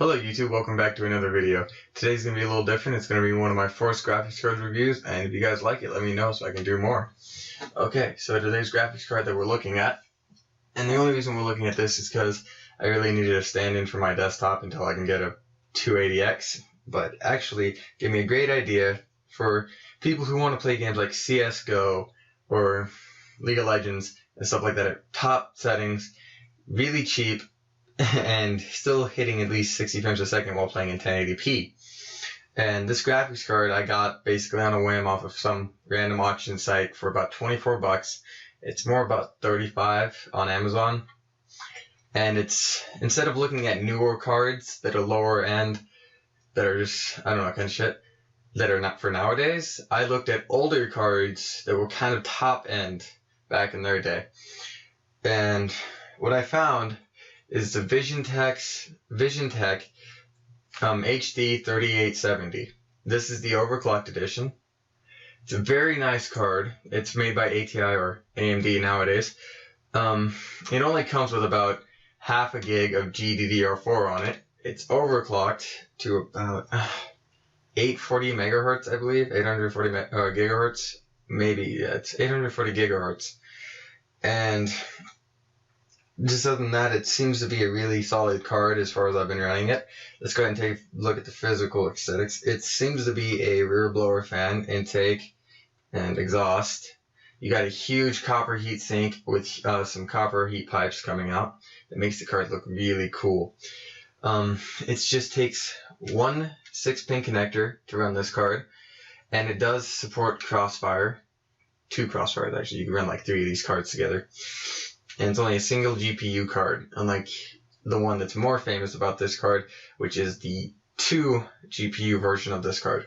Hello YouTube, welcome back to another video. Today's going to be a little different. It's going to be one of my first graphics card reviews, and if you guys like it, let me know so I can do more. Okay, so today's graphics card that we're looking at, and the only reason we're looking at this is because I really needed a stand-in for my desktop until I can get a 280X, but actually gave me a great idea for people who want to play games like CSGO or League of Legends and stuff like that at top settings, really cheap, and still hitting at least 60 frames a second while playing in 1080p. And this graphics card I got basically on a whim off of some random auction site for about 24 bucks. It's more about 35 on Amazon. And it's, instead of looking at newer cards that are lower end, that are just, I don't know, kind of shit, that are not for nowadays, I looked at older cards that were kind of top end back in their day. And what I found is the VisionTek HD 3870. This is the overclocked edition. It's a very nice card. It's made by ATI or AMD nowadays. It only comes with about half a gig of GDDR4 on it. It's overclocked to about 840 megahertz, I believe, 840 gigahertz, maybe. Yeah, it's 840 gigahertz. And just other than that, it seems to be a really solid card as far as I've been running it. Let's go ahead and take a look at the physical aesthetics. It seems to be a rear blower fan intake and exhaust. You got a huge copper heatsink with some copper heat pipes coming out. That makes the card look really cool. It just takes one 6-pin connector to run this card, and it does support Crossfire. 2 Crossfires actually. You can run like 3 of these cards together. And it's only a single GPU card, unlike the one that's more famous about this card, which is the 2 GPU version of this card.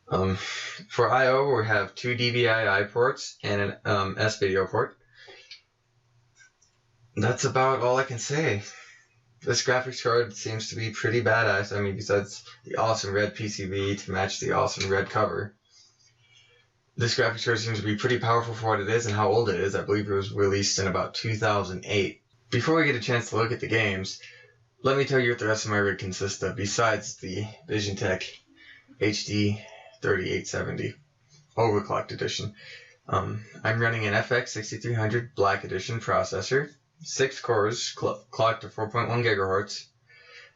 For I/O, we have 2 DVI ports and an S-video port. That's about all I can say. This graphics card seems to be pretty badass. I mean, besides the awesome red PCB to match the awesome red cover. This graphics card seems to be pretty powerful for what it is and how old it is. I believe it was released in about 2008. Before we get a chance to look at the games, let me tell you what the rest of my rig consists of besides the VisionTek HD 3870 overclocked edition. I'm running an FX 6300 Black Edition processor, 6 cores clocked to 4.1 gigahertz,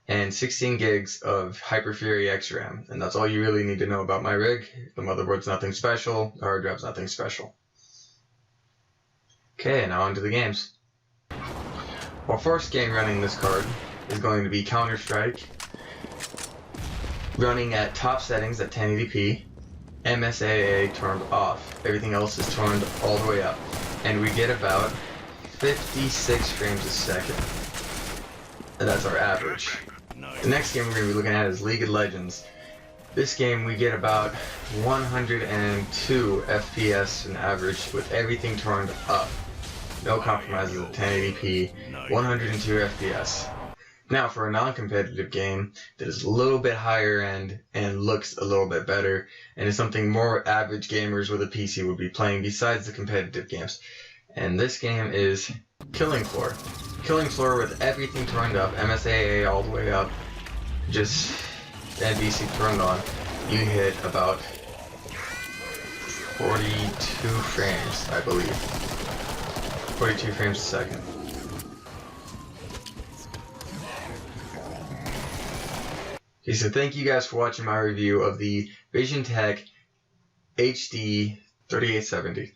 and 16 gigs of Hyper-Fury X RAM. And that's all you really need to know about my rig. The motherboard's nothing special, the hard drive's nothing special. Okay, now on to the games. Our first game running this card is going to be Counter-Strike, running at top settings at 1080p, MSAA turned off. Everything else is turned all the way up. And we get about 56 frames a second. And that's our average. The next game we're going to be looking at is League of Legends. This game we get about 102 FPS in average with everything turned up. No compromises at 1080p, 102 FPS. Now for a non-competitive game that is a little bit higher end and looks a little bit better and is something more average gamers with a PC would be playing besides the competitive games. And this game is Killing Floor. Killing Floor with everything turned up, MSAA all the way up, just NBC turned on, you hit about 42 frames, I believe. 42 frames a second. Okay, so thank you guys for watching my review of the VisionTek HD 3870.